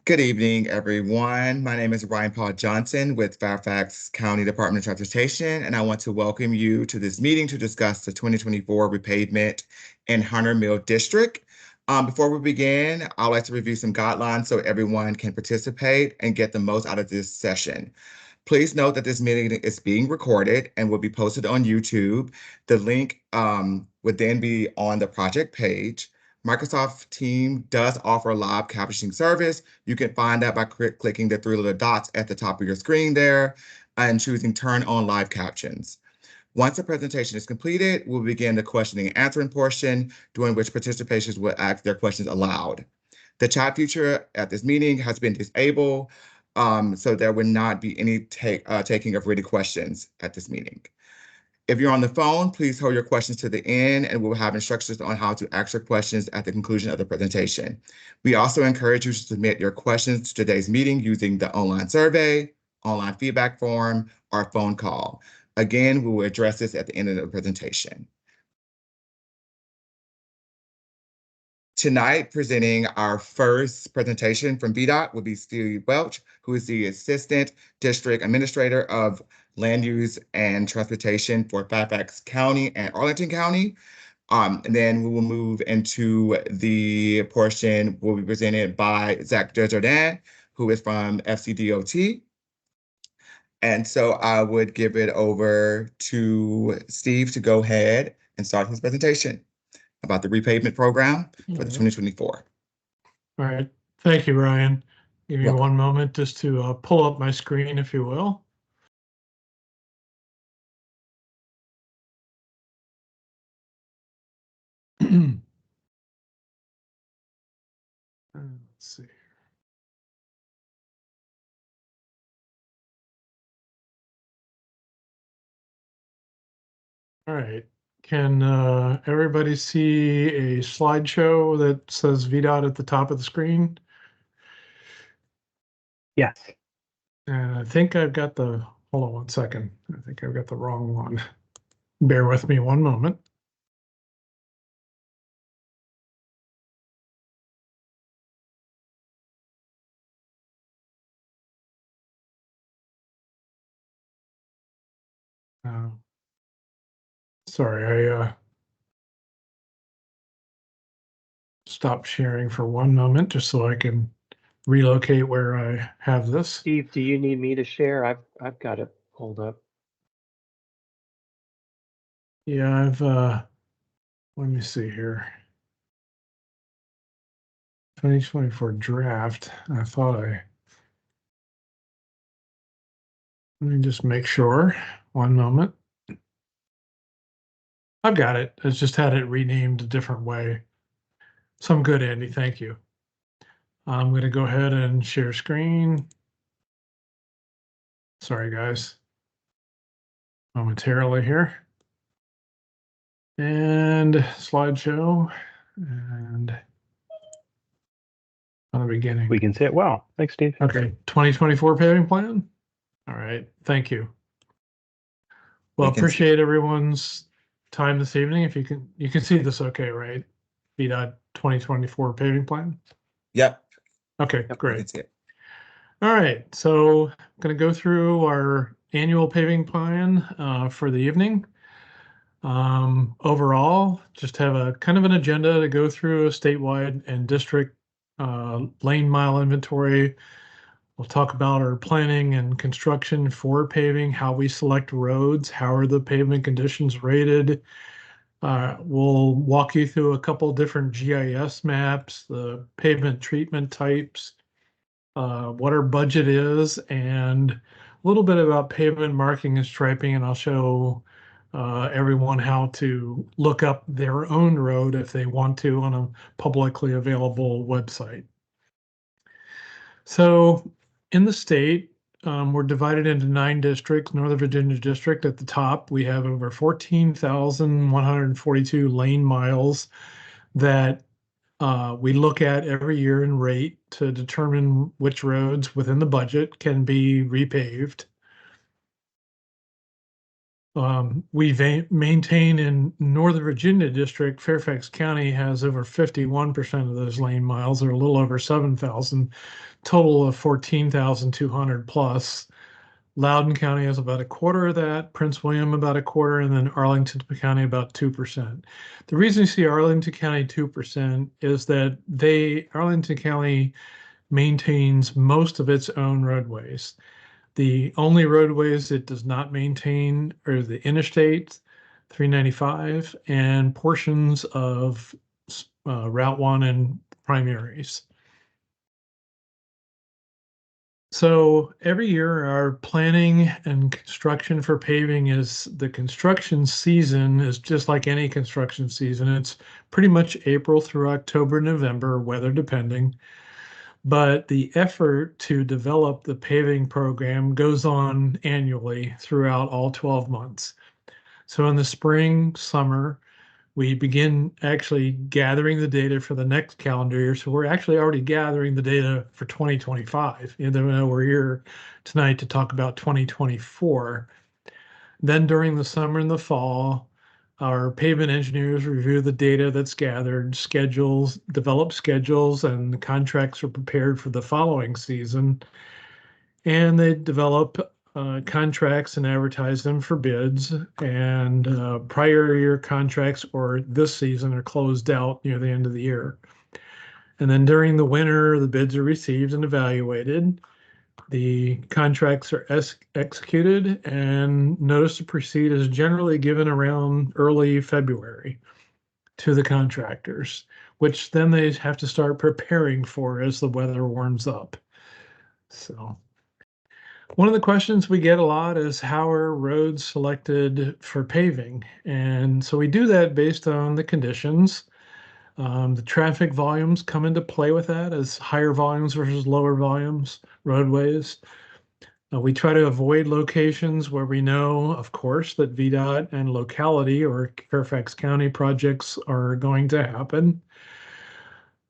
Good evening, everyone. My name is Ryan Paul Johnson with Fairfax County Department of Transportation, and I want to welcome you to this meeting to discuss the 2024 repavement in Hunter Mill District. Before we begin, I'd like to review some guidelines so everyone can participate and get the most out of this session. Please note that this meeting is being recorded and will be posted on YouTube. The link would then be on the project page. Microsoft Teams does offer a live captioning service. You can find that by clicking the three little dots at the top of your screen there and choosing Turn on Live Captions. Once the presentation is completed, we'll begin the questioning and answering portion, during which participants will ask their questions aloud. The chat feature at this meeting has been disabled, so there will not be any taking of written questions at this meeting. If you're on the phone, please hold your questions to the end, and we'll have instructions on how to ask your questions at the conclusion of the presentation. We also encourage you to submit your questions to today's meeting using the online survey, online feedback form, or phone call. Again, we will address this at the end of the presentation. Tonight, presenting our first presentation from VDOT will be Steve Welch, who is the Assistant District Administrator of Land Use and Transportation for Fairfax County and Arlington County. And then we will move into the portion will be presented by Zach Desjardins, who is from FCDOT. And so I would give it over to Steve to go ahead and start his presentation about the repavement program for the 2024. All right. Thank you, Ryan. Give me one moment just to pull up my screen, if you will. Let's see. All right. Can everybody see a slideshow that says VDOT at the top of the screen? Yes. And I think I've got the, hold on one second. I think I've got the wrong one. Bear with me one moment. Sorry, I stopped sharing for one moment just so I can relocate where I have this. Steve, do you need me to share? I've got it pulled up. Yeah, I've let me see here. 2024 draft. Let me just make sure. One moment. I've got it. I just had it renamed a different way. Some good, Andy. Thank you. I'm going to go ahead and share screen. Sorry, guys. Momentarily here. And slideshow. And on the beginning. We can see it well. Thanks, Steve. Okay. 2024 paving plan. All right. Thank you. Well, appreciate everyone's time this evening. If you can see this okay, right? VDOT 2024 paving plan? Yep. Okay, great. All right, so I'm going to go through our annual paving plan for the evening. Overall, just have a kind of an agenda to go through a statewide and district lane mile inventory. We'll talk about our planning and construction for paving, how we select roads, how are the pavement conditions rated. We'll walk you through a couple different GIS maps, the pavement treatment types, what our budget is, and a little bit about pavement marking and striping, and I'll show everyone how to look up their own road if they want to on a publicly available website. So in the state, we're divided into 9 districts. Northern Virginia District at the top, we have over 14,142 lane miles that we look at every year and rate to determine which roads within the budget can be repaved. We maintain in Northern Virginia district, Fairfax County has over 51% of those lane miles, or a little over 7,000, total of 14,200 plus. Loudoun County has about a quarter of that, Prince William about a quarter, and then Arlington County about 2%. The reason you see Arlington County 2% is that Arlington County maintains most of its own roadways. The only roadways it does not maintain are the Interstate 395 and portions of Route 1 and primaries. So every year, our planning and construction for paving the construction season is just like any construction season. It's pretty much April through October, November, weather depending. But the effort to develop the paving program goes on annually throughout all 12 months. So in the spring, summer, we begin actually gathering the data for the next calendar year. So we're actually already gathering the data for 2025, even though we're here tonight to talk about 2024. Then during the summer and the fall, our pavement engineers review the data that's gathered, develop schedules, and the contracts are prepared for the following season. And they develop contracts and advertise them for bids. And prior year contracts or this season are closed out near the end of the year. And then during the winter, the bids are received and evaluated. The contracts are executed, and notice to proceed is generally given around early February to the contractors, which then they have to start preparing for as the weather warms up. So one of the questions we get a lot is how are roads selected for paving? And so we do that based on the conditions. The traffic volumes come into play with that as higher volumes versus lower volumes, roadways. We try to avoid locations where we know, of course, that VDOT and locality or Fairfax County projects are going to happen.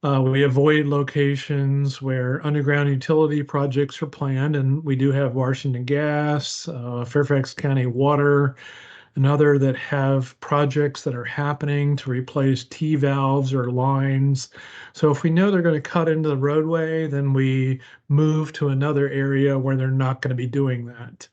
We avoid locations where underground utility projects are planned, and we do have Washington Gas, Fairfax County Water, and other that have projects that are happening to replace T-valves or lines. So if we know they're going to cut into the roadway, then we move to another area where they're not going to be doing that.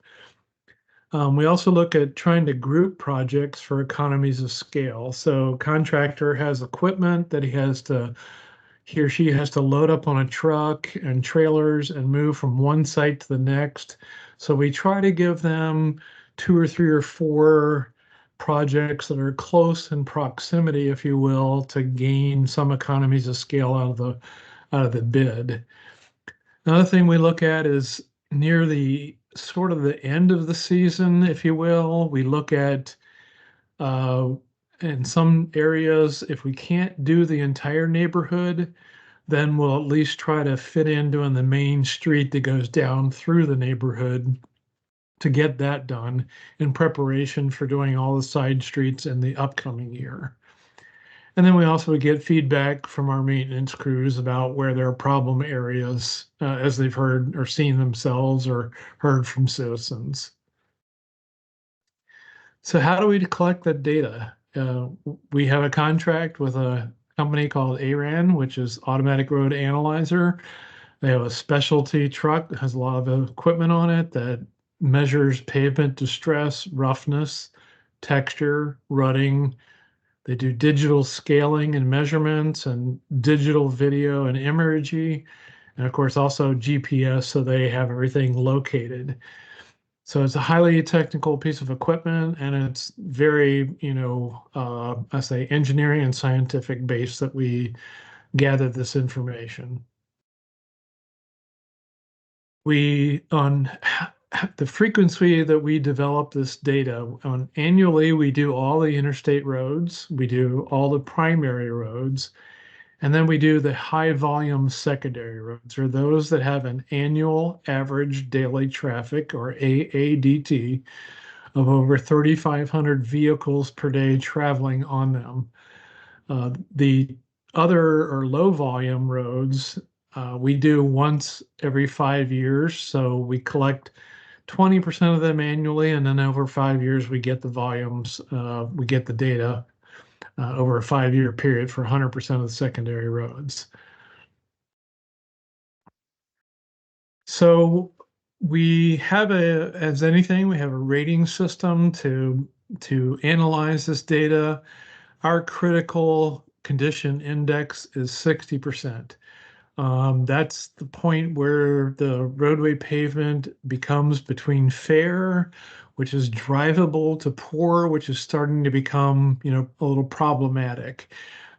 We also look at trying to group projects for economies of scale. So contractor has equipment that he or she has to load up on a truck and trailers and move from one site to the next. So we try to give them 2 or 3 or 4 projects that are close in proximity, if you will, to gain some economies of scale out of the bid. Another thing we look at is near the sort of the end of the season, if you will. We look at in some areas, if we can't do the entire neighborhood, then we'll at least try to fit in doing the main street that goes down through the neighborhood to get that done in preparation for doing all the side streets in the upcoming year. And then we also get feedback from our maintenance crews about where there are problem areas as they've heard or seen themselves or heard from citizens. So how do we collect that data? We have a contract with a company called ARAN, which is Automatic Road Analyzer. They have a specialty truck that has a lot of equipment on it that measures pavement distress, roughness, texture, rutting. They do digital scaling and measurements and digital video and imagery, and of course also GPS, so they have everything located. So it's a highly technical piece of equipment, and it's very, I say engineering and scientific base that we gather this information. On the frequency that we develop this data, annually we do all the interstate roads, we do all the primary roads, and then we do the high volume secondary roads, or those that have an annual average daily traffic, or AADT, of over 3,500 vehicles per day traveling on them. The other or low volume roads we do once every 5 years. So we collect 20% of them annually, and then over 5 years, we get the volumes, we get the data over a 5-year period for 100% of the secondary roads. So we have as anything, we have a rating system to analyze this data. Our critical condition index is 60%. That's the point where the roadway pavement becomes between fair, which is drivable, to poor, which is starting to become, a little problematic.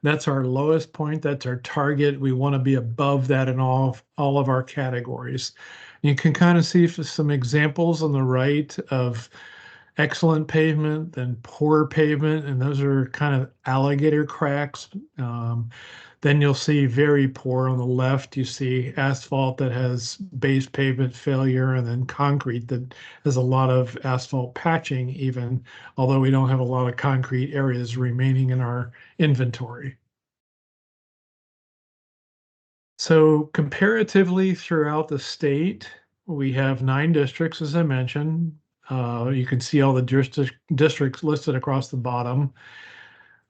That's our lowest point. That's our target. We want to be above that in all of our categories. You can kind of see some examples on the right of excellent pavement, then poor pavement, and those are kind of alligator cracks. Then you'll see very poor on the left. You see asphalt that has base pavement failure, and then concrete that has a lot of asphalt patching, even although we don't have a lot of concrete areas remaining in our inventory. So comparatively throughout the state, we have 9 districts, as I mentioned. You can see all the districts listed across the bottom.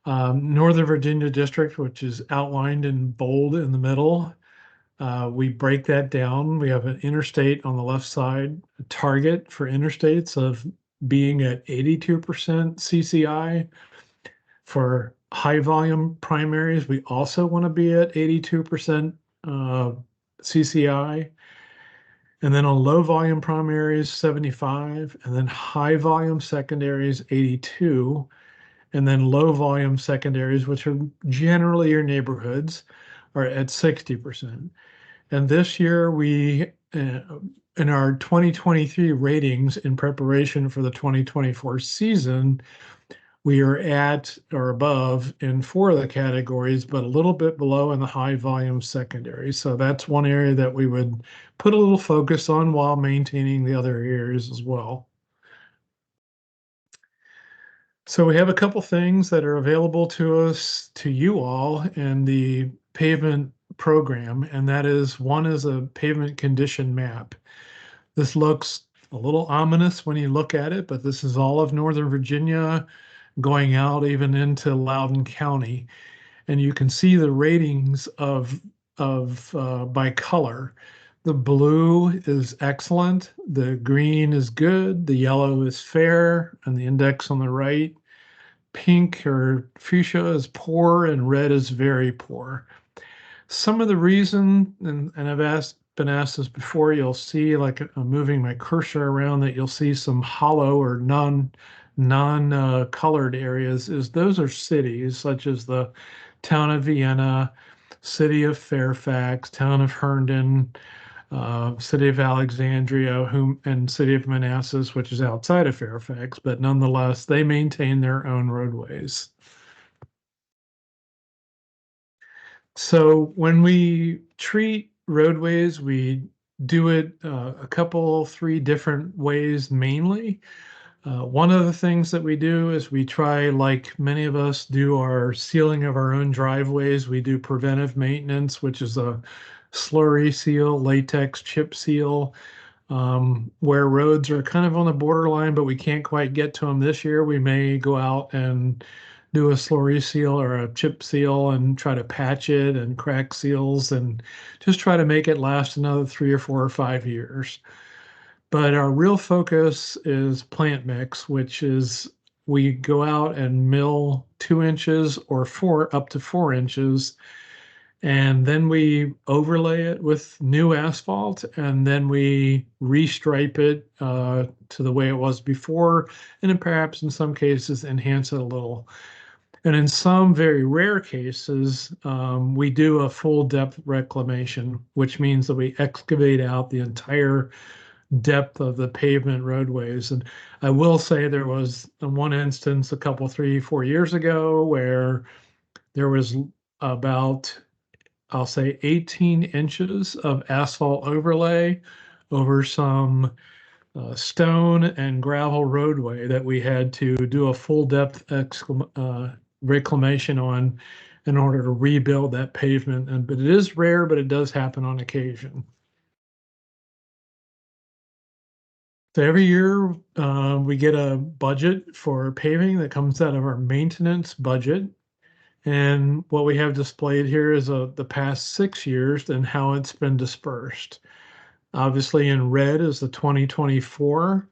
Northern Virginia district, which is outlined in bold in the middle. We break that down. We have an interstate on the left side, a target for interstates of being at 82% CCI. For high volume primaries, we also want to be at 82% CCI. And then on low volume primaries, 75, and then high volume secondaries, 82. And then low volume secondaries, which are generally your neighborhoods, are at 60%. And this year, we, in our 2023 ratings in preparation for the 2024 season, we are at or above in 4 of the categories, but a little bit below in the high volume secondary. So that's one area that we would put a little focus on while maintaining the other areas as well. So we have a couple things that are available to us, to you all, in the pavement program, and that is, one is a pavement condition map. This looks a little ominous when you look at it, but this is all of Northern Virginia going out even into Loudoun County, and you can see the ratings of by color. The blue is excellent, the green is good, the yellow is fair, and the index on the right. Pink or fuchsia is poor, and red is very poor. Some of the reason, and I've been asked this before, you'll see, like, I'm moving my cursor around, that you'll see some hollow or non-colored areas, is those are cities such as the town of Vienna, city of Fairfax, town of Herndon, city of Alexandria, and city of Manassas, which is outside of Fairfax, but nonetheless, they maintain their own roadways. So when we treat roadways, we do it a couple, 3 different ways mainly. One of the things that we do is we try, like many of us do our sealing of our own driveways, we do preventive maintenance, which is a slurry seal, latex chip seal, where roads are kind of on the borderline, but we can't quite get to them this year. We may go out and do a slurry seal or a chip seal and try to patch it and crack seals and just try to make it last another 3 or 4 or 5 years. But our real focus is plant mix, which is we go out and mill 2 inches or up to 4 inches, and then we overlay it with new asphalt, and then we restripe it to the way it was before, and then perhaps in some cases enhance it a little. And in some very rare cases, we do a full depth reclamation, which means that we excavate out the entire depth of the pavement roadways. And I will say there was one instance a couple, 3, 4 years ago where there was about, I'll say, 18 inches of asphalt overlay over some stone and gravel roadway that we had to do a full depth reclamation on in order to rebuild that pavement. But it is rare, but it does happen on occasion. So every year we get a budget for paving that comes out of our maintenance budget. And what we have displayed here is the past 6 years and how it's been dispersed. Obviously, in red is the 2024.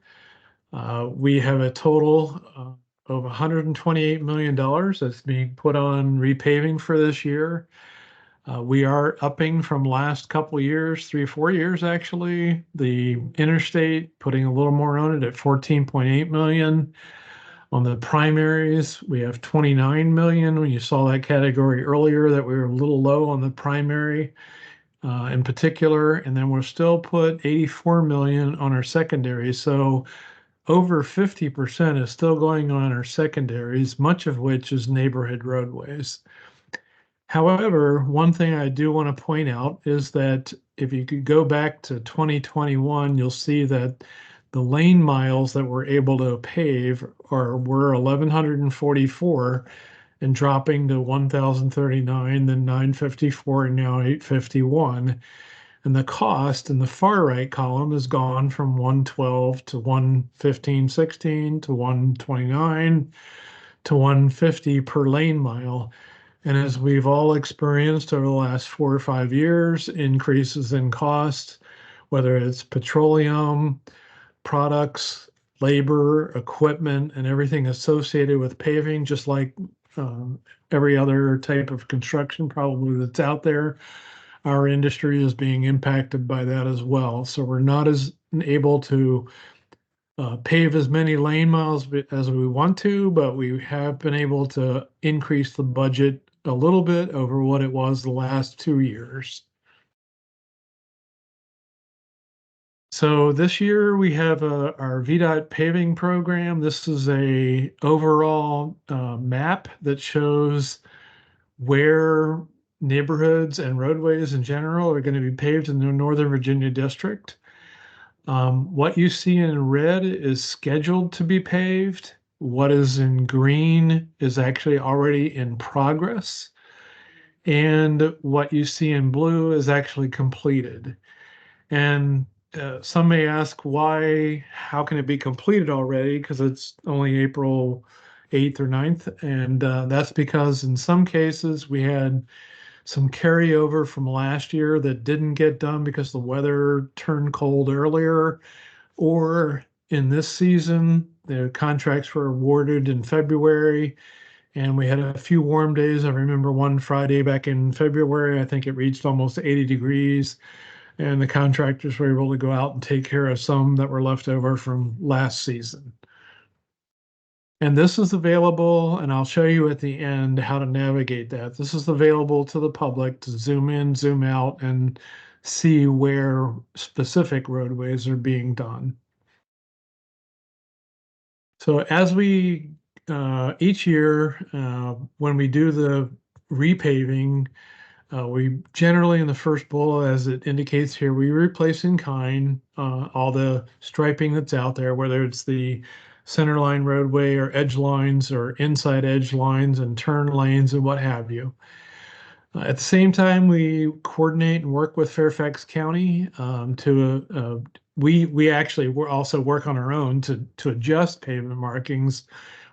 We have a total of $128 million that's being put on repaving for this year. We are upping from last couple years, 3 or 4 years actually. The interstate putting a little more on it at 14.8 million. On the primaries, we have 29 million. When you saw that category earlier, that we were a little low on the primary in particular, and then we'll still put 84 million on our secondaries. So over 50% is still going on our secondaries, much of which is neighborhood roadways. However, one thing I do want to point out is that if you could go back to 2021, you'll see that the lane miles that we're able to pave were 1,144 and dropping to 1,039, then 954, and now 851. And the cost in the far right column has gone from 112 to 115.16 to 129 to 150 per lane mile. And as we've all experienced over the last 4 or 5 years, increases in cost, whether it's petroleum, products, labor, equipment, and everything associated with paving, just like every other type of construction probably that's out there, our industry is being impacted by that as well. So we're not as able to pave as many lane miles as we want to, but we have been able to increase the budget a little bit over what it was the last 2 years. So this year we have our VDOT paving program. This is a overall map that shows where neighborhoods and roadways in general are going to be paved in the Northern Virginia district. What you see in red is scheduled to be paved. What is in green is actually already in progress. And what you see in blue is actually completed. And some may ask how can it be completed already? Because it's only April 8th or 9th. And that's because in some cases we had some carryover from last year that didn't get done because the weather turned cold earlier, or in this season, the contracts were awarded in February and we had a few warm days. I remember one Friday back in February, I think it reached almost 80 degrees, and the contractors were able to go out and take care of some that were left over from last season. And this is available, and I'll show you at the end how to navigate that. This is available to the public to zoom in, zoom out, and see where specific roadways are being done. So as we, each year, when we do the repaving, we generally in the first bullet, as it indicates here, we replace in kind all the striping that's out there, whether it's the centerline roadway or edge lines or inside edge lines and turn lanes and what have you. At the same time, we coordinate and work with Fairfax County we actually also work on our own to adjust pavement markings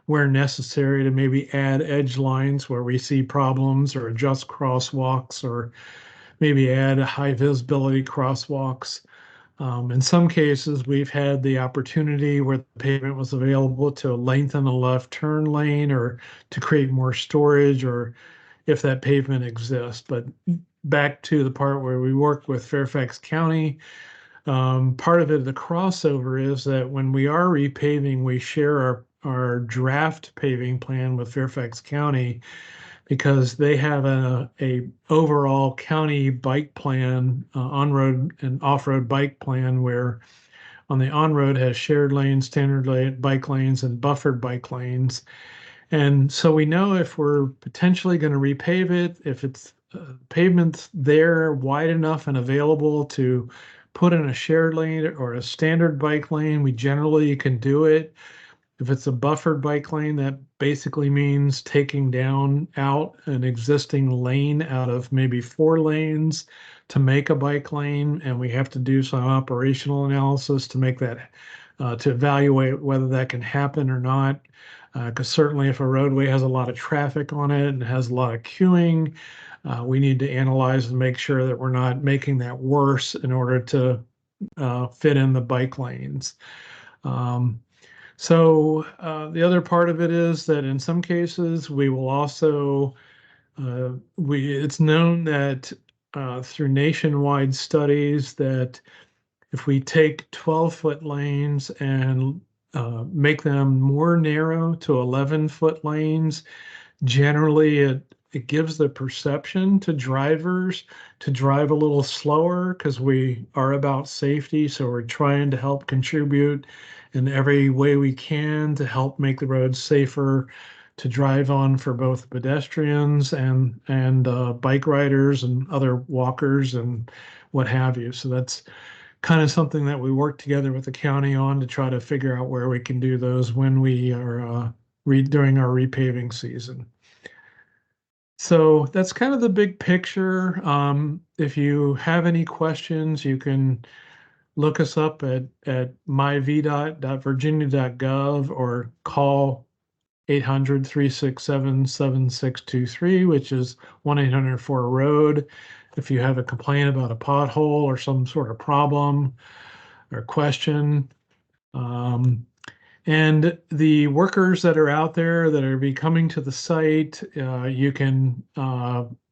where necessary, to maybe add edge lines where we see problems, or adjust crosswalks, or maybe add high visibility crosswalks. In some cases, we've had the opportunity where the pavement was available to lengthen a left turn lane or to create more storage, or if that pavement exists. But back to the part where we work with Fairfax County, part of it, the crossover, is that when we are repaving, we share our draft paving plan with Fairfax County, because they have a overall county bike plan, on-road and off-road bike plan, where on the on-road has shared lanes, standard bike lanes, and buffered bike lanes. And so we know if we're potentially going to repave it, if it's pavement there wide enough and available to put in a shared lane or a standard bike lane, we generally can do it. If it's a buffered bike lane, that basically means taking out an existing lane out of maybe 4 lanes to make a bike lane, and we have to do some operational analysis to make that to evaluate whether that can happen or not. Because certainly if a roadway has a lot of traffic on it and has a lot of queuing, we need to analyze and make sure that we're not making that worse in order to fit in the bike lanes. So the other part of it is that in some cases we will also it's known that through nationwide studies that if we take 12-foot lanes and make them more narrow to 11-foot lanes, generally it gives the perception to drivers to drive a little slower because we are about safety. So we're trying to help contribute in every way we can to help make the roads safer to drive on for both pedestrians and bike riders and other walkers and what have you. So that's kind of something that we work together with the county on to try to figure out where we can do those when we are during our repaving season. So that's kind of the big picture. If you have any questions, you can look us up at myvdot.virginia.gov or call 800-367-7623, which is 1-800-4-ROAD. If you have a complaint about a pothole or some sort of problem or question. And the workers that are out there that are be coming to the site, you can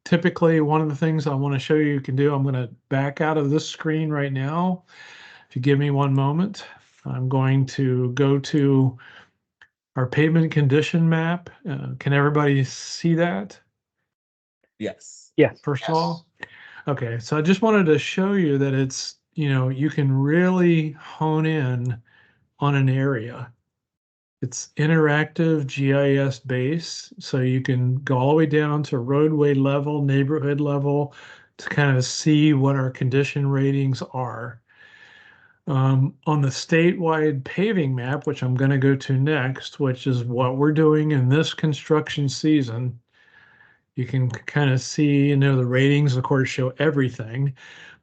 typically, one of the things I want to show you can do, I'm going to back out of this screen right now. If you give me one moment, I'm going to go to our pavement condition map. Can everybody see that? Yes. Yes. First of all, okay, so I just wanted to show you that it's, you can really hone in on an area. It's interactive GIS based, so you can go all the way down to roadway level, neighborhood level to kind of see what our condition ratings are. On the statewide paving map, which I'm going to go to next, which is what we're doing in this construction season, you can kind of see, the ratings, of course, show everything,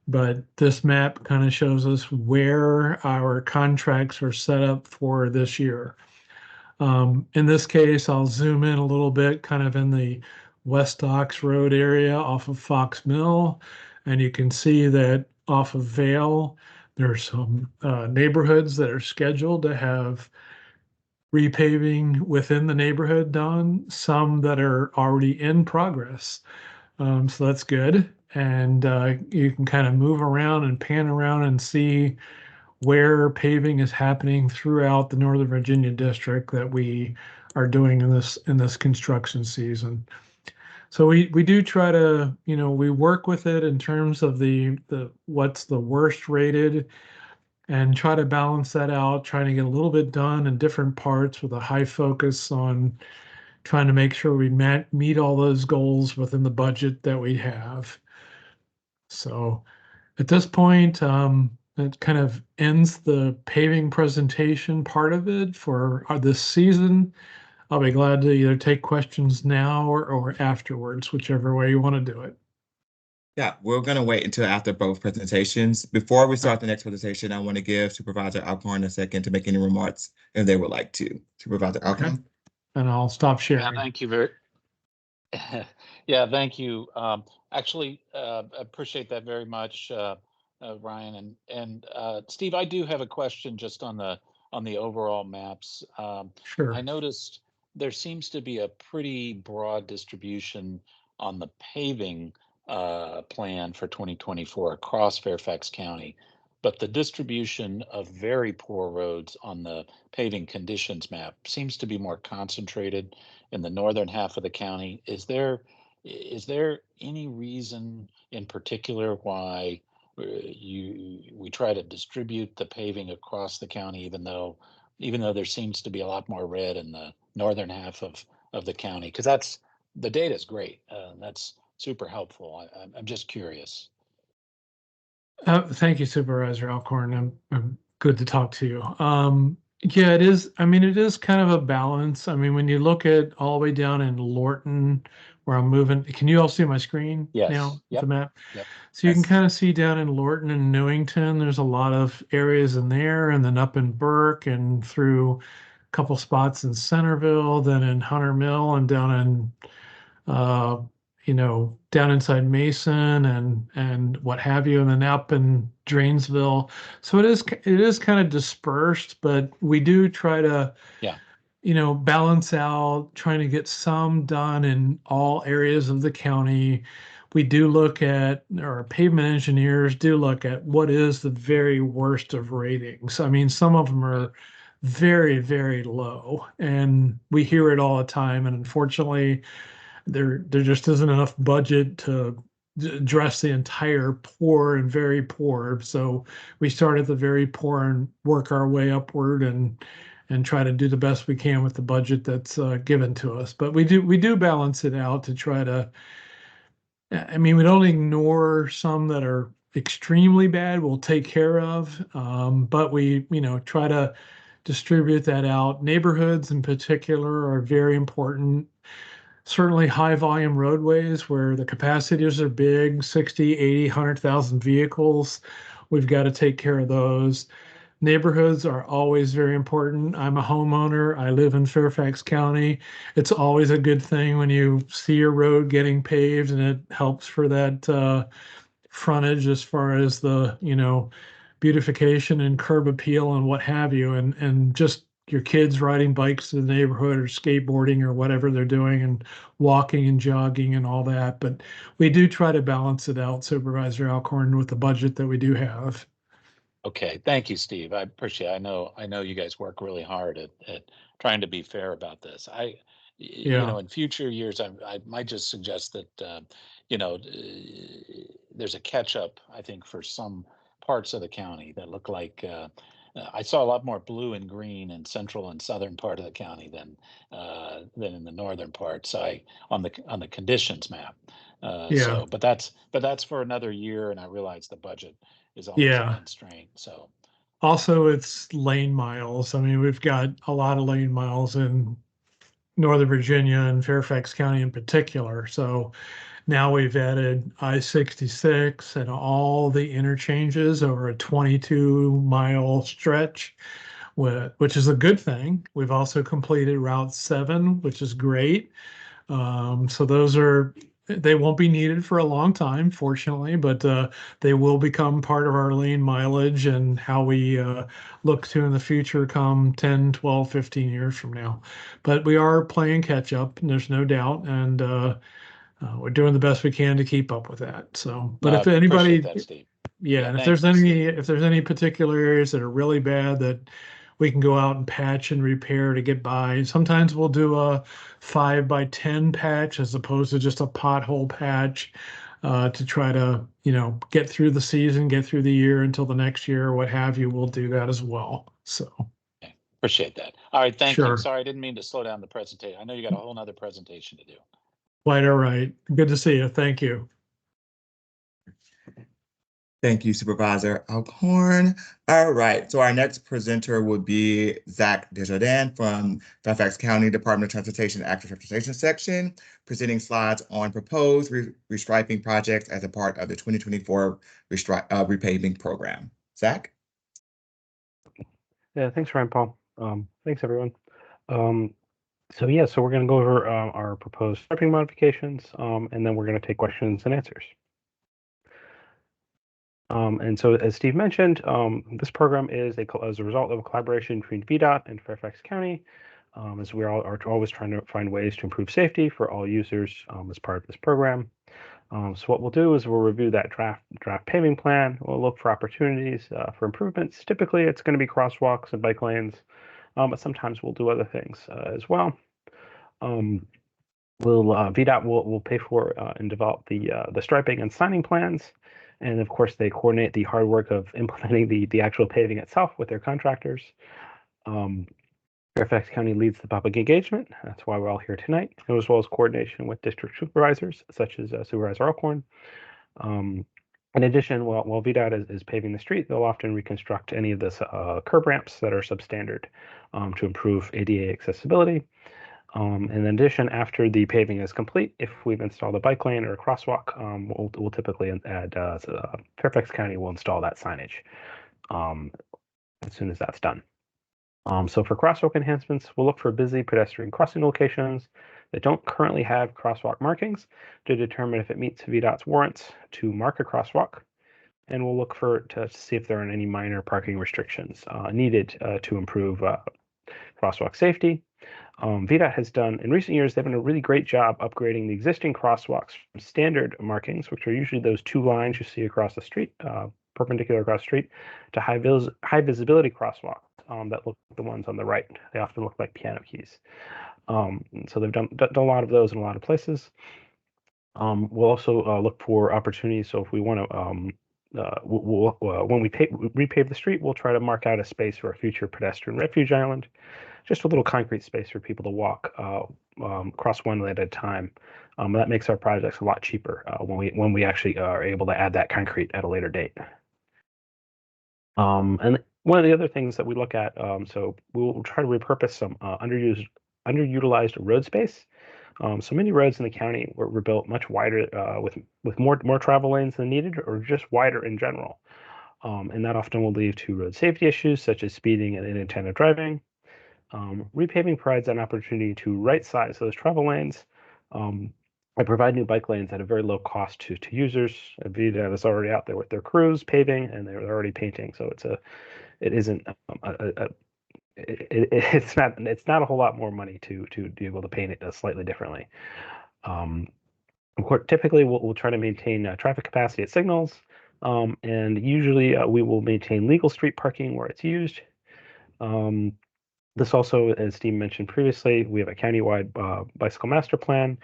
but this map kind of shows us where our contracts are set up for this year. In this case, I'll zoom in a little bit, kind of in the West Ox Road area off of Fox Mill, and you can see that off of Vale, there's some neighborhoods that are scheduled to have repaving within the neighborhood done, some that are already in progress. So that's good. And you can kind of move around and pan around and see where paving is happening throughout the Northern Virginia district that we are doing in this construction season. So we do try to, we work with it in terms of the what's the worst rated and try to balance that out, trying to get a little bit done in different parts with a high focus on trying to make sure we meet all those goals within the budget that we have. So at this point, it kind of ends the paving presentation part of it for this season. I'll be glad to either take questions now or afterwards, whichever way you want to do it. Yeah, we're going to wait until after both presentations. Before we start the next presentation, I want to give Supervisor Alcorn a second to make any remarks if they would like to. Supervisor Alcorn. Okay. And I'll stop sharing. Yeah, thank you very. Yeah, thank you. Actually, appreciate that very much, Ryan and Steve. I do have a question just on the overall maps. Sure. I noticed there seems to be a pretty broad distribution on the paving plan for 2024 across Fairfax County, but the distribution of very poor roads on the paving conditions map seems to be more concentrated in the northern half of the county. Is there any reason in particular why we try to distribute the paving across the county, even though there seems to be a lot more red in the northern half of the county? Because the data is great. That's super helpful. I'm just curious. Thank you, Supervisor Alcorn. I'm good to talk to you. Yeah, it is. I mean, it is kind of a balance. I mean, when you look at all the way down in Lorton, where I'm moving, can you all see my screen now, Yes. the Yep. map? Yep. So you can Yes. kind of see down in Lorton and Newington, there's a lot of areas in there, and then up in Burke and through a couple spots in Centerville, then in Hunter Mill and down in uh, down inside Mason and what have you, and then up in Drainsville. So it is kind of dispersed, but we do try to, Yeah. balance out, trying to get some done in all areas of the county. We do look at, or pavement engineers do look at what is the very worst of ratings. I mean, some of them Right. are very, very low, and we hear it all the time. And unfortunately, there just isn't enough budget to address the entire poor and very poor. So we start at the very poor and work our way upward and try to do the best we can with the budget that's given to us. But we do balance it out to try to. I mean, we don't ignore some that are extremely bad. We'll take care of, but we try to distribute that out. Neighborhoods in particular are very important. Certainly high volume roadways where the capacities are big, 60, 80, 100,000 vehicles. We've got to take care of those. Neighborhoods are always very important. I'm a homeowner. I live in Fairfax County. It's always a good thing when you see your road getting paved, and it helps for that frontage as far as the, beautification and curb appeal and what have you, and just your kids riding bikes to the neighborhood or skateboarding or whatever they're doing and walking and jogging and all that. But we do try to balance it out, Supervisor Alcorn, with the budget that we do have. Okay, thank you, Steve. I appreciate it. I know you guys work really hard at trying to be fair about this. Yeah. In future years, I might just suggest that, there's a catch up, I think, for some parts of the county that look like, I saw a lot more blue and green in central and southern part of the county than in the northern part. So on the conditions map. Yeah. But that's for another year, and I realize the budget is always a Yeah. constraint. So, Also, it's lane miles. I mean, we've got a lot of lane miles in Northern Virginia and Fairfax County in particular. So now we've added I-66 and all the interchanges over a 22-mile stretch, which is a good thing. We've also completed Route 7, which is great. So they won't be needed for a long time, fortunately, but they will become part of our lane mileage and how we look to in the future come 10, 12, 15 years from now. But we are playing catch up, and there's no doubt, and we're doing the best we can to keep up with that. So, no, but I if appreciate anybody, that, Steve. yeah, Yeah, and thank you, Steve. if there's any particular areas that are really bad that we can go out and patch and repair to get by. Sometimes we'll do a 5 by 10 patch as opposed to just a pothole patch to try to, get through the season, get through the year until the next year or what have you. We'll do that as well. So, Okay, appreciate that. All right, thank you. sure. Sorry, I didn't mean to slow down the presentation. I know you got a whole nother presentation to do. Quite all right. Good to see you. Thank you. Thank you, Supervisor Alcorn. All right, so our next presenter would be Zach Desjardins from Fairfax County Department of Transportation Active Transportation Section, presenting slides on proposed restriping projects as a part of the 2024 repaving program. Zach? Yeah, thanks, Ryan Paul. Thanks, everyone. So we're going to go over our proposed striping modifications, and then we're going to take questions and answers. And so, as Steve mentioned, this program is as a result of a collaboration between VDOT and Fairfax County, as we are always trying to find ways to improve safety for all users as part of this program. So what we'll do is we'll review that draft paving plan. We'll look for opportunities for improvements. Typically, it's going to be crosswalks and bike lanes, but sometimes we'll do other things as well. VDOT will pay for and develop the striping and signing plans, and of course they coordinate the hard work of implementing the actual paving itself with their contractors. Fairfax County leads the public engagement. That's why we're all here tonight, as well as coordination with district supervisors such as Supervisor Alcorn. In addition, while VDOT is paving the street, they'll often reconstruct any of the curb ramps that are substandard to improve ADA accessibility. In addition, after the paving is complete, if we've installed a bike lane or a crosswalk, we'll typically add, Fairfax County will install that signage as soon as that's done. So for crosswalk enhancements, we'll look for busy pedestrian crossing locations that don't currently have crosswalk markings to determine if it meets VDOT's warrants to mark a crosswalk. And we'll look to see if there are any minor parking restrictions needed to improve crosswalk safety. VDOT has done, in recent years, they've done a really great job upgrading the existing crosswalks from standard markings, which are usually those two lines you see across the street, perpendicular across the street, to high visibility crosswalks that look like the ones on the right. They often look like piano keys. So they've done a lot of those in a lot of places. We'll also look for opportunities. So if we want to, when we repave the street, we'll try to mark out a space for a future pedestrian refuge island, just a little concrete space for people to walk across one lane at a time. That makes our projects a lot cheaper when we actually are able to add that concrete at a later date. And one of the other things that we look at, so we'll try to repurpose some underutilized road space. So many roads in the county were built much wider with more travel lanes than needed, or just wider in general. And that often will lead to road safety issues such as speeding and inattentive driving. Repaving provides an opportunity to right size those travel lanes and provide new bike lanes at a very low cost to users. VDOT is already out there with their crews paving, and they're already painting, so it's not a whole lot more money to be able to paint it slightly differently. Of course, typically we'll try to maintain traffic capacity at signals, and usually we will maintain legal street parking where it's used. This also, as Steve mentioned previously, we have a countywide bicycle master plan.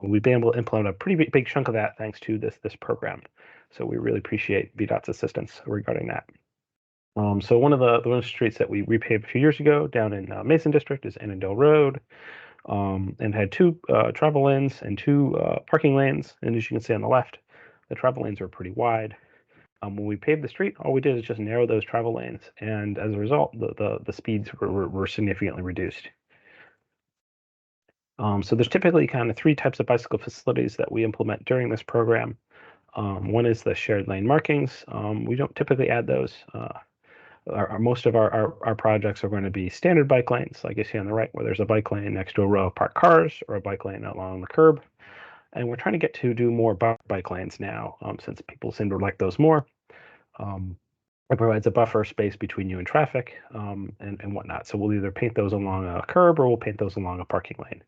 We've been able to implement a pretty big chunk of that thanks to this program. So we really appreciate VDOT's assistance regarding that. So one of the streets that we repaved a few years ago down in Mason District is Annandale Road, and had two travel lanes and two parking lanes. And as you can see on the left, the travel lanes are pretty wide. When we paved the street, all we did is just narrow those travel lanes, and as a result, the speeds were significantly reduced. So there's typically kind of three types of bicycle facilities that we implement during this program. One is the shared lane markings. We don't typically add those. Most of our projects are going to be standard bike lanes, like you see on the right, where there's a bike lane next to a row of parked cars or a bike lane along the curb. And we're trying to get to do more bike lanes now, since people seem to like those more. It provides a buffer space between you and traffic, and whatnot. So we'll either paint those along a curb or we'll paint those along a parking lane.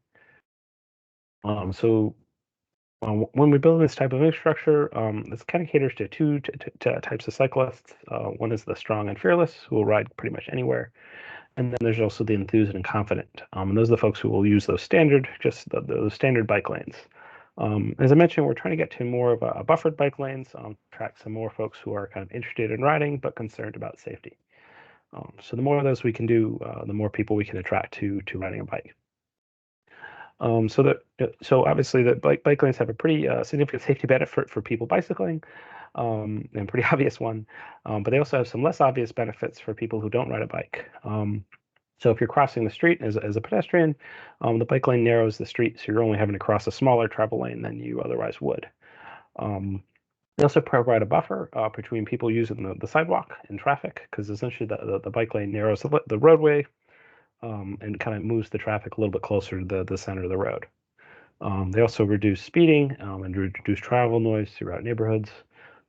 When we build this type of infrastructure, this kind of caters to two types of cyclists. One is the strong and fearless, who will ride pretty much anywhere. And then there's also the enthused and confident. And those are the folks who will use those standard bike lanes. As I mentioned, we're trying to get to more of a buffered bike lanes, attract some more folks who are kind of interested in riding but concerned about safety. So the more of those we can do, the more people we can attract to riding a bike. So obviously the bike lanes have a pretty significant safety benefit for people bicycling, and pretty obvious one. But they also have some less obvious benefits for people who don't ride a bike. So if you're crossing the street as a pedestrian, the bike lane narrows the street, so you're only having to cross a smaller travel lane than you otherwise would. They also provide a buffer between people using the sidewalk and traffic, because essentially the bike lane narrows the roadway and kind of moves the traffic a little bit closer to the center of the road. They also reduce speeding and reduce travel noise throughout neighborhoods.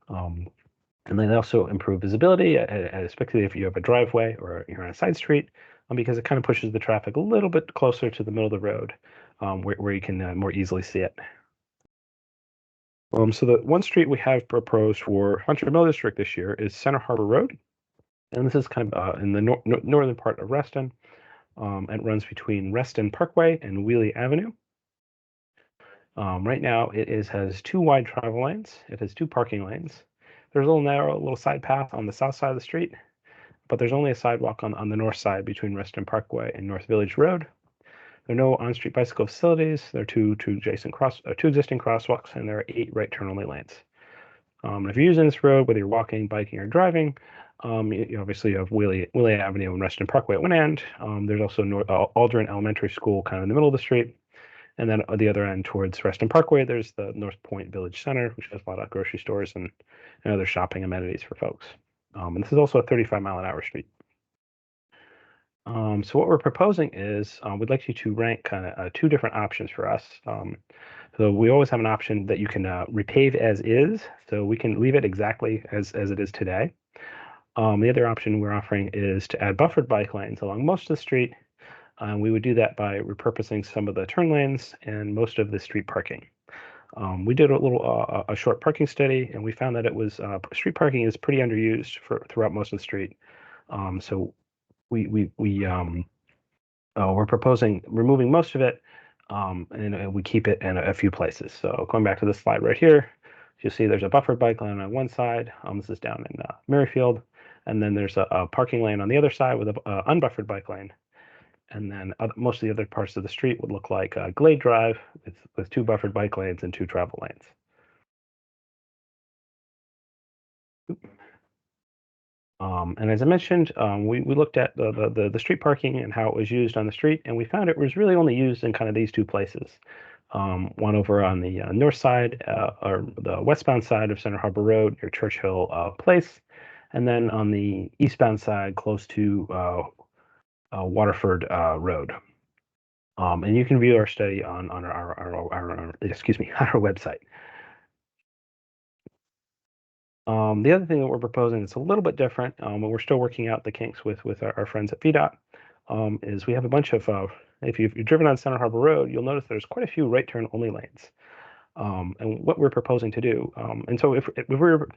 And they also improve visibility, especially if you have a driveway or you're on a side street, because it kind of pushes the traffic a little bit closer to the middle of the road, where you can more easily see it. So the one street we have proposed for Hunter Mill District this year is Center Harbor Road. And this is kind of in the northern part of Reston. It runs between Reston Parkway and Wheelie Avenue. Right now, it has two wide travel lanes. It has two parking lanes. There's a little narrow, little side path on the south side of the street, but there's only a sidewalk on the north side between Reston Parkway and North Village Road. There are no on-street bicycle facilities. There are two existing crosswalks, and there are 8 right turn only lanes. And if you're using this road, whether you're walking, biking, or driving, you obviously have Willie Avenue and Reston Parkway at one end. There's also Aldrin Elementary School kind of in the middle of the street. And then at the other end towards Reston Parkway, there's the North Point Village Center, which has a lot of grocery stores and other shopping amenities for folks. And this is also a 35-mile-an-hour street. So what we're proposing is we'd like you to rank kind of two different options for us. So we always have an option that you can repave as is, so we can leave it exactly as it is today. The other option we're offering is to add buffered bike lanes along most of the street. We would do that by repurposing some of the turn lanes and most of the street parking. We did a short parking study, and we found that it was street parking is pretty underused throughout most of the street. So we're proposing removing most of it, and we keep it in a few places. So going back to this slide right here, you'll see there's a buffered bike lane on one side. This is down in Merrifield, and then there's a parking lane on the other side with an unbuffered bike lane. And then most of the other parts of the street would look like Glade Drive with 2 buffered bike lanes and 2 travel lanes. And as I mentioned, we looked at the street parking and how it was used on the street, and we found it was really only used in kind of these 2 places. One over on the north side or the westbound side of Center Harbor Road near Churchill Place, and then on the eastbound side close to Waterford Road. And you can view our study on our excuse me, on our website. The other thing that we're proposing that's a little bit different, and we're still working out the kinks with our friends at VDOT, is we have a bunch of, if you've driven on Center Harbor Road, you'll notice there's quite a few right turn only lanes. And what we're proposing to do, and so if we were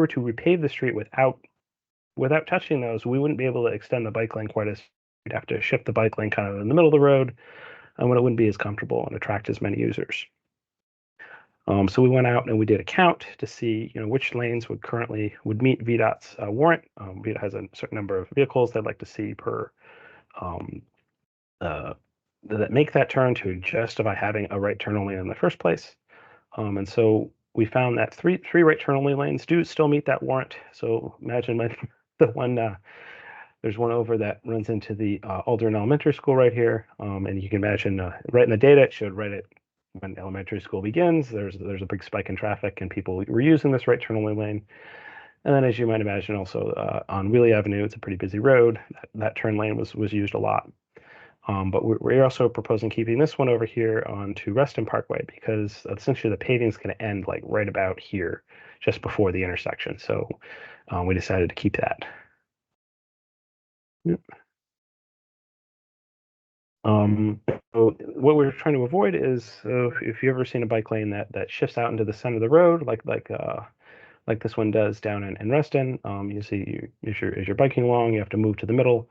to repave the street without touching those, we wouldn't be able to extend the bike lane quite as. We'd have to shift the bike lane kind of in the middle of the road, and when it wouldn't be as comfortable and attract as many users. So we went out and we did a count to see, which lanes would meet VDOT's warrant. VDOT has a certain number of vehicles they'd like to see per that make that turn to justify having a right turn only in the first place. And so we found that three right turn only lanes do still meet that warrant. So imagine the one. There's one over that runs into the Aldrin Elementary School right here, and you can imagine right in the data it showed right at when elementary school begins. There's a big spike in traffic, and people were using this right turn only lane. And then, as you might imagine, also on Wheelie Avenue, it's a pretty busy road. That turn lane was used a lot. But we're also proposing keeping this one over here onto Reston Parkway because essentially the paving is going to end like right about here, just before the intersection. So we decided to keep that. Yep. So what we're trying to avoid is if you've ever seen a bike lane that shifts out into the center of the road, like this one does down in Reston, you see as you're biking along, you have to move to the middle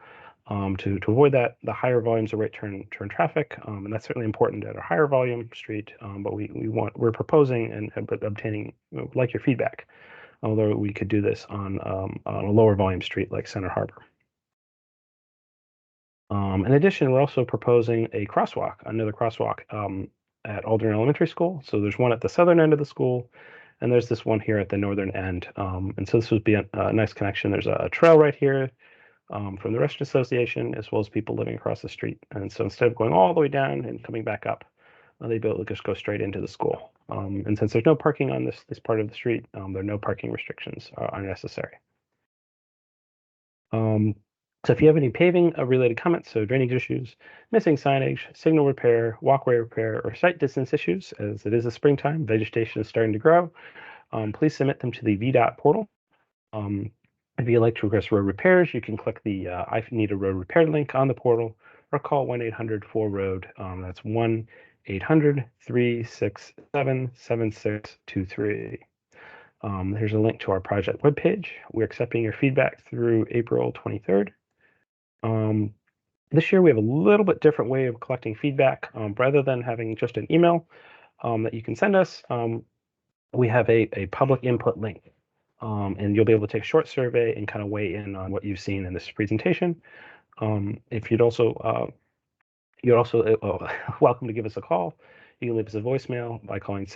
to avoid that. The higher volumes of right turn traffic, and that's certainly important at a higher volume street. But we're proposing and obtaining like your feedback, although we could do this on a lower volume street like Center Harbor. In addition, we're also proposing another crosswalk at Aldrin Elementary School. So there's one at the southern end of the school, and there's this one here at the northern end. And so this would be a nice connection. There's a trail right here from the Restaurant Association, as well as people living across the street. And so instead of going all the way down and coming back up, they'd be able to just go straight into the school. And since there's no parking on this part of the street, there are no parking restrictions are necessary. So if you have any paving related comments, so drainage issues, missing signage, signal repair, walkway repair, or site distance issues, as it is the springtime, vegetation is starting to grow, please submit them to the VDOT portal. If you'd like to request road repairs, you can click the I need a road repair link on the portal or call 1-800-4ROAD. That's 1-800-367-7623. Here's a link to our project webpage. We're accepting your feedback through April 23rd. This year we have a little bit different way of collecting feedback. Rather than having just an email that you can send us, we have a public input link. And you'll be able to take a short survey and kind of weigh in on what you've seen in this presentation. If you're also welcome to give us a call. You can leave us a voicemail by calling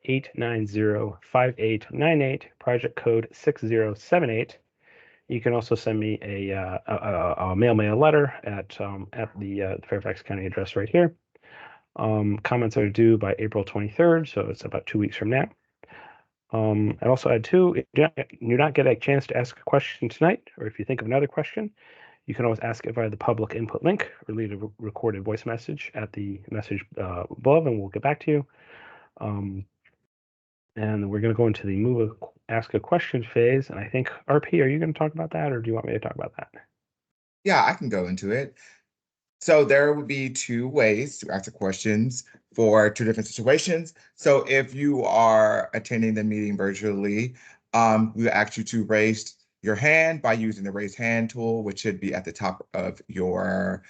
890-5898, project code 6078. You can also send me a mail letter at the Fairfax County address right here. Comments are due by April 23rd, so it's about 2 weeks from now. I'd also add too, if you do not get a chance to ask a question tonight, or if you think of another question, you can always ask it via the public input link or leave a recorded voice message at the message above, and we'll get back to you. And we're going to go into the ask a question phase. And I think, RP, are you going to talk about that, or do you want me to talk about that? Yeah, I can go into it. So there would be two ways to ask the questions for two different situations. So if you are attending the meeting virtually, we ask you to raise your hand by using the raise hand tool, which should be at the top of your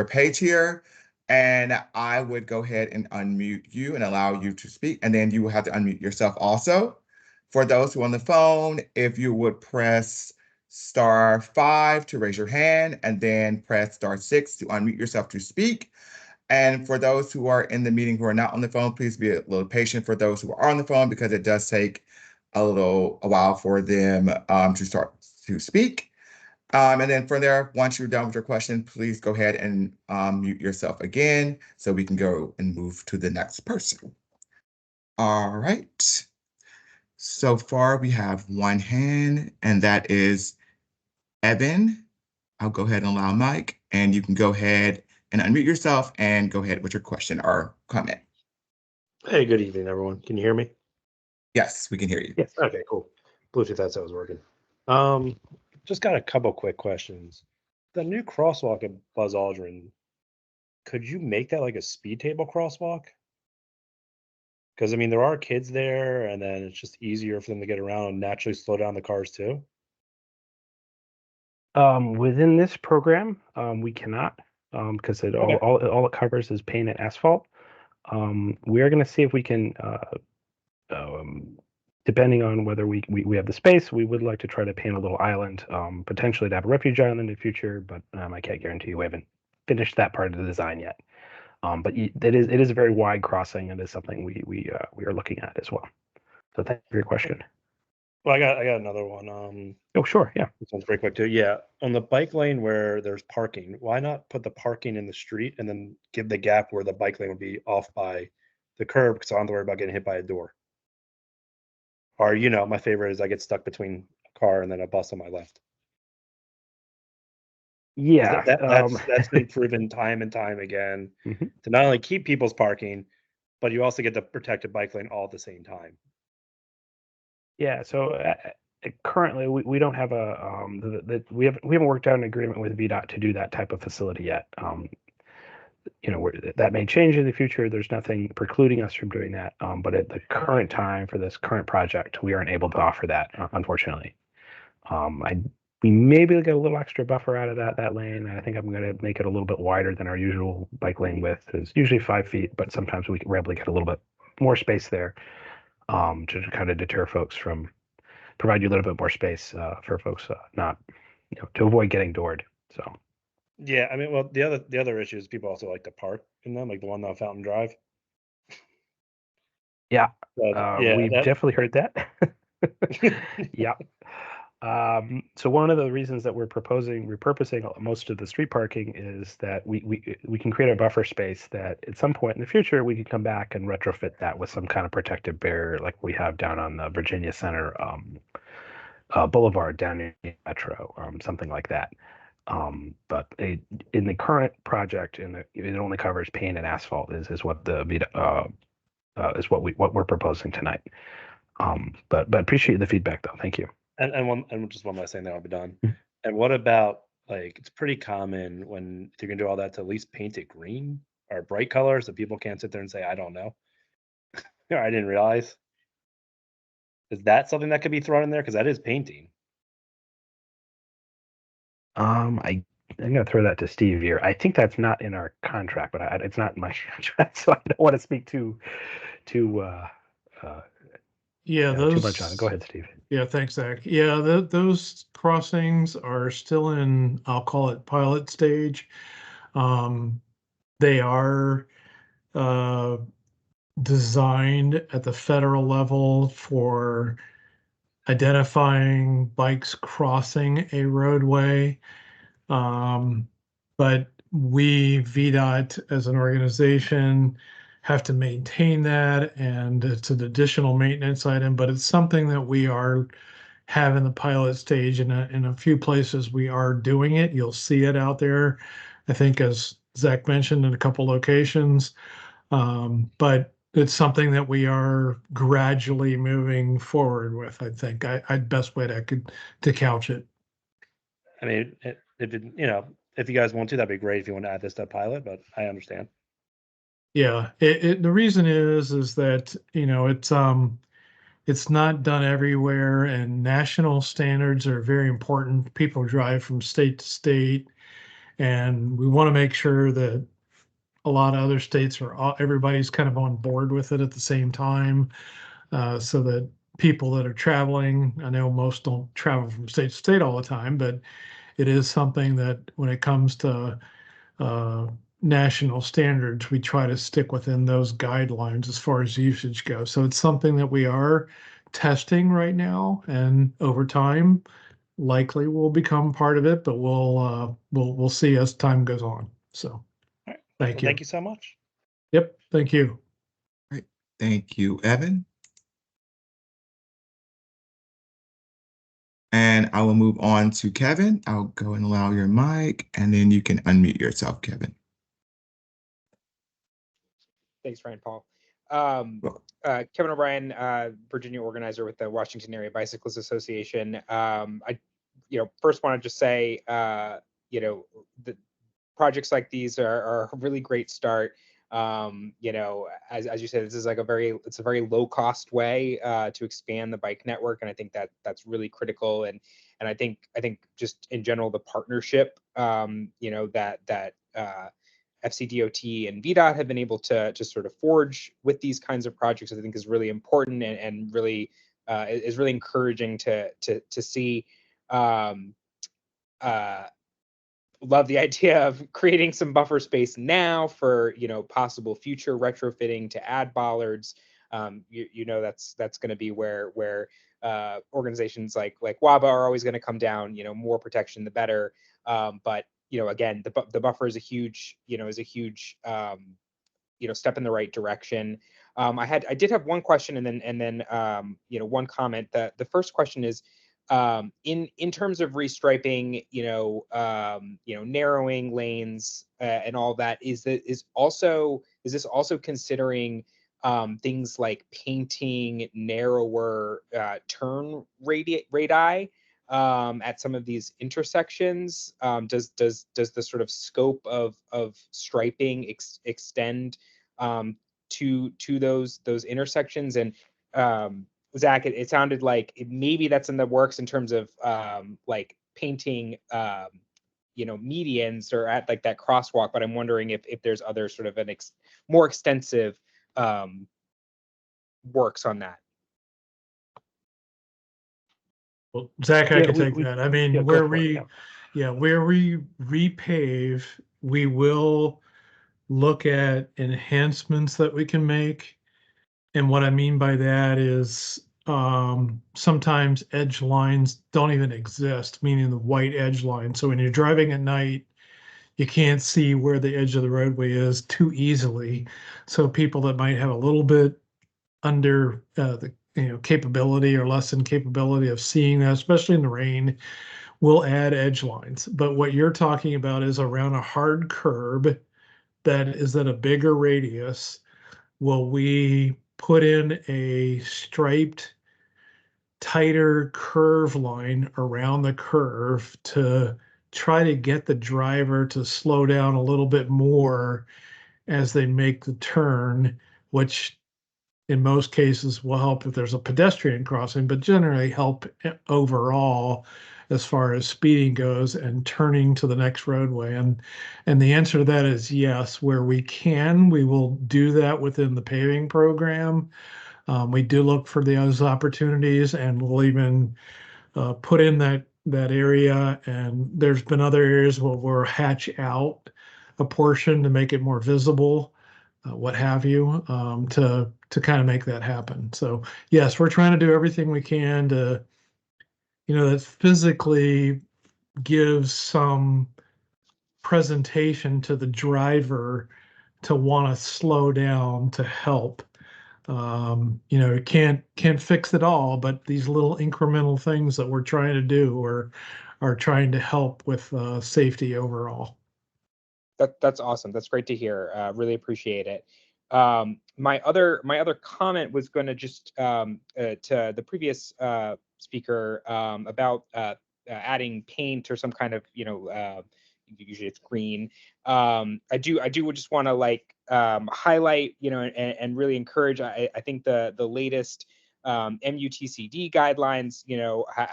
page here. And I would go ahead and unmute you and allow you to speak. And then you will have to unmute yourself also. For those who are on the phone, if you would press *5 to raise your hand, and then press *6 to unmute yourself to speak. And for those who are in the meeting who are not on the phone, please be a little patient for those who are on the phone, because it does take a while for them to start to speak. And then from there, once you're done with your question, please go ahead and mute yourself again so we can go and move to the next person. All right. So far, we have one hand, and that is Evan. I'll go ahead and allow Mike, and you can go ahead and unmute yourself and go ahead with your question or comment. Hey, good evening, everyone. Can you hear me? Yes, we can hear you. Yes. Okay, cool. Bluetooth headset was working. Just got a couple quick questions. The new crosswalk at Buzz Aldrin, could you make that like a speed table crosswalk? Because, I mean, there are kids there, and then it's just easier for them to get around and naturally slow down the cars too. Within this program, we cannot, because all it covers is painted asphalt. We are going to see if we can, depending on whether we have the space, we would like to try to paint a little island, potentially to have a refuge island in the future, but I can't guarantee you. We haven't finished that part of the design yet. But it is a very wide crossing, and is something we are looking at as well. So thank you for your question. Well, I got another one. Oh, sure, yeah. This one's very quick too. Yeah, on the bike lane where there's parking, why not put the parking in the street and then give the gap where the bike lane would be off by the curb, because I don't have to worry about getting hit by a door. Or, my favorite is I get stuck between a car and then a bus on my left. Yeah, that's been proven time and time again to not only keep people's parking, but you also get the protected bike lane all at the same time. Yeah, so currently we don't have we haven't worked out an agreement with VDOT to do that type of facility yet. That may change in the future. There's nothing precluding us from doing that. But at the current time for this current project, we aren't able to offer that, unfortunately. We maybe get a little extra buffer out of that lane. I think I'm going to make it a little bit wider than our usual bike lane width. It's usually 5 feet, but sometimes we're able to get a little bit more space there, to kind of deter folks from, provide you a little bit more space for folks not, to avoid getting doored. So. Yeah, I mean, well, the other issue is people also like to park in them, like the one on Fountain Drive. Yeah, yeah, we've definitely heard that. Yeah. So one of the reasons that we're proposing repurposing most of the street parking is that we can create a buffer space that at some point in the future we can come back and retrofit that with some kind of protective barrier like we have down on the Virginia Center Boulevard down in Metro, something like that. But in the current project, it only covers paint and asphalt is what is what we're proposing tonight. But appreciate the feedback though. Thank you. And just one last thing, then I'll be done. And what about, like, it's pretty common when you're gonna do all that to at least paint it green or bright colors so people can't sit there and say, I don't know. Or I didn't realize. Is that something that could be thrown in there? Because that is painting. I'm gonna throw that to Steve here. I think that's not in our contract, but it's not in my contract, so I don't want to speak too much on it. Go ahead, Steve. Yeah, thanks, Zach. Yeah, those crossings are still in, I'll call it pilot stage. They are designed at the federal level for identifying bikes crossing a roadway. But we, VDOT, as an organization, have to maintain that, and it's an additional maintenance item, but it's something that we are having the pilot stage in a few places. We are doing it. You'll see it out there, I think, as Zach mentioned, in a couple locations. But it's something that we are gradually moving forward with, I think. Best way to couch it. I mean, if you guys want to, that'd be great if you want to add this to pilot, but I understand. Yeah, the reason is that, it's not done everywhere, and national standards are very important. People drive from state to state, and we want to make sure that a lot of other states everybody's kind of on board with it at the same time, so that people that are traveling, I know most don't travel from state to state all the time, but it is something that when it comes to national standards, we try to stick within those guidelines as far as usage goes. So it's something that we are testing right now, and over time, likely will become part of it. But we'll see as time goes on. So, thank you. Thank you so much. Yep, thank you. Great. Thank you, Evan. And I will move on to Kevin. I'll go and allow your mic, and then you can unmute yourself, Kevin. Thanks, Ryan Paul. Kevin O'Brien, Virginia organizer with the Washington Area Bicyclists Association. I first want to just say, the projects like these are a really great start. As you said, this is like it's a very low cost way to expand the bike network, and I think that's really critical. And I think just in general, the partnership, that FCDOT and VDOT have been able to just sort of forge with these kinds of projects, I think is really important, and really is really encouraging to see. Love the idea of creating some buffer space now for possible future retrofitting to add bollards. That's going to be where organizations like WABA are always going to come down. More protection, the better. But again, the buffer is a huge step in the right direction. I did have one question, and then one comment. The first question is, in terms of restriping, narrowing lanes and all that, is this also considering things like painting narrower turn radii at some of these intersections? Does the sort of scope of striping extend to those intersections? And Zach, it sounded like maybe that's in the works in terms of like painting medians or at like that crosswalk, but I'm wondering if there's other sort of more extensive works on that. Well, Zach, I can take we that. I mean, yeah, where go for it, where we repave, we will look at enhancements that we can make. And what I mean by that is sometimes edge lines don't even exist, meaning the white edge line. So when you're driving at night, you can't see where the edge of the roadway is too easily. So people that might have a little bit under the capability or less than capability of seeing that, especially in the rain, will add edge lines. But what you're talking about is around a hard curb that is at a bigger radius. Will we put in a striped, tighter curve line around the curve to try to get the driver to slow down a little bit more as they make the turn, which in most cases will help if there's a pedestrian crossing, but generally help overall as far as speeding goes and turning to the next roadway. And the answer to that is yes. Where we can, we will do that within the paving program. We do look for those opportunities, and we'll even put in that area. And there's been other areas where we'll hatch out a portion to make it more visible. what have you, to kind of make that happen. So yes, we're trying to do everything we can to, that physically gives some presentation to the driver to want to slow down to help. It can't fix it all, but these little incremental things that we're trying to do are trying to help with safety overall. That's awesome. That's great to hear. Really appreciate it. My other comment was going to just to the previous speaker about adding paint or some kind of usually it's green. I do just want to highlight and really encourage. I think the latest MUTCD guidelines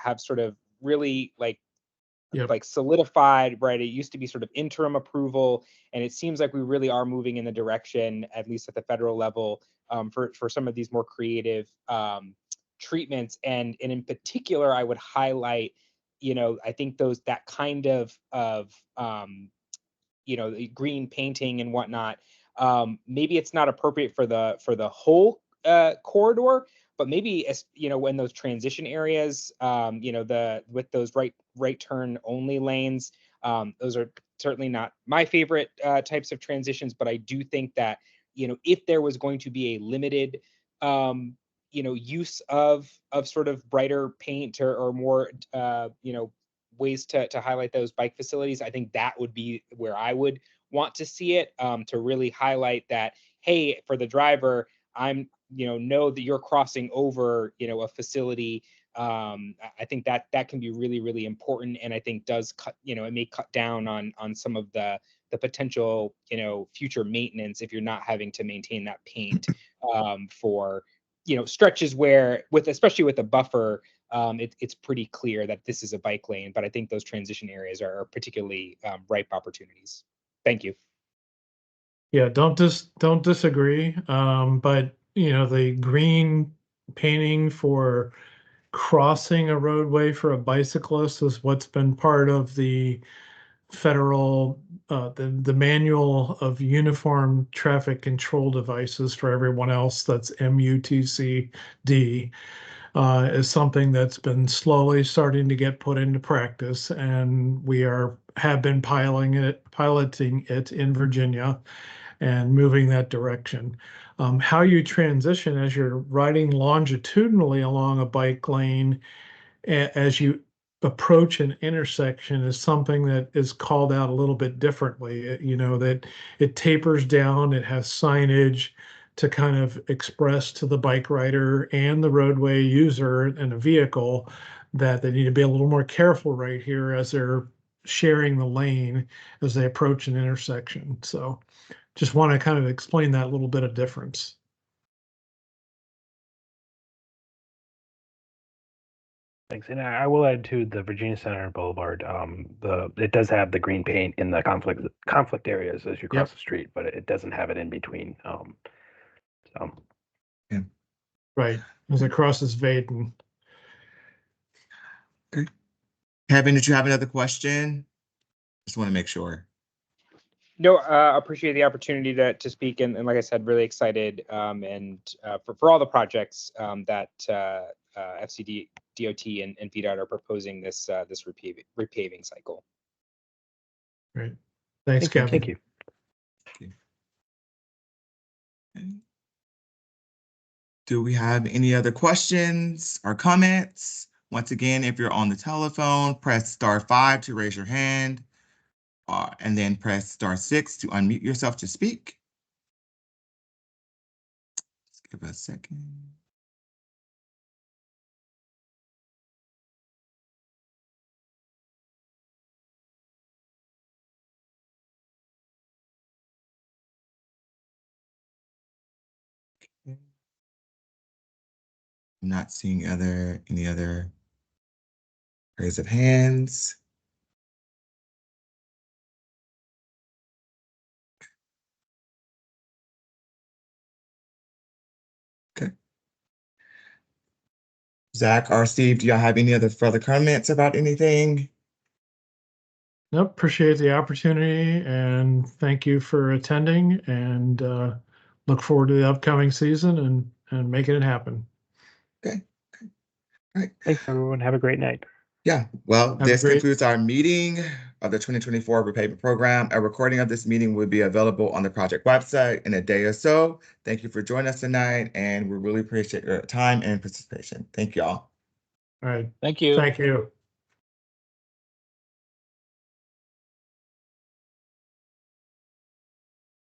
have sort of really solidified, right? It used to be sort of interim approval, and it seems like we really are moving in the direction, at least at the federal level, for some of these more creative treatments. And in particular, I would highlight, I think that kind of green painting and whatnot. Maybe it's not appropriate for the whole corridor, but maybe in those transition areas, with those right turn only lanes, those are certainly not my favorite types of transitions. But I do think that if there was going to be a limited use of sort of brighter paint or more ways to highlight those bike facilities, I think that would be where I would want to see it, to really highlight that, hey, for the driver, I'm know that you're crossing over a facility. I think that can be really, really important, and I think does cut it may cut down on some of the potential future maintenance if you're not having to maintain that paint for stretches where especially with a buffer, it's pretty clear that this is a bike lane. But I think those transition areas are particularly ripe opportunities. Thank you. Yeah, don't disagree. But the green painting for crossing a roadway for a bicyclist is what's been part of the federal the manual of uniform traffic control devices for everyone else. That's MUTCD. Is something that's been slowly starting to get put into practice, and we have been piloting it in Virginia and moving that direction. How you transition as you're riding longitudinally along a bike lane as you approach an intersection is something that is called out a little bit differently. That it tapers down, it has signage to kind of express to the bike rider and the roadway user in a vehicle that they need to be a little more careful right here as they're sharing the lane as they approach an intersection. So just want to kind of explain that little bit of difference. Thanks. And I will add to the Virginia Center Boulevard. It does have the green paint in the conflict areas as you cross the street, but it doesn't have it in between. Yeah. Right, as it crosses Vaden. Okay. Kevin, did you have another question? Just want to make sure. No, appreciate the opportunity to speak, and like I said, really excited and for all the projects that FCD, DOT, and VDOT are proposing this repaving cycle. Great, thanks, Kevin. Thank you. Okay. Do we have any other questions or comments? Once again, if you're on the telephone, press *5 to raise your hand, and then press *6 to unmute yourself to speak. Let's give it a second. Okay. I'm not seeing any other raise of hands. Okay. Zach or Steve, do y'all have any other further comments about anything? Nope, appreciate the opportunity and thank you for attending, and look forward to the upcoming season and making it happen. Okay. All right. Thanks, everyone. Have a great night. Yeah, well, Have a this great- concludes our meeting of the 2024 repayment program. A recording of this meeting will be available on the project website in a day or so. Thank you for joining us tonight, and we really appreciate your time and participation. Thank you all. All right. Thank you. Thank you.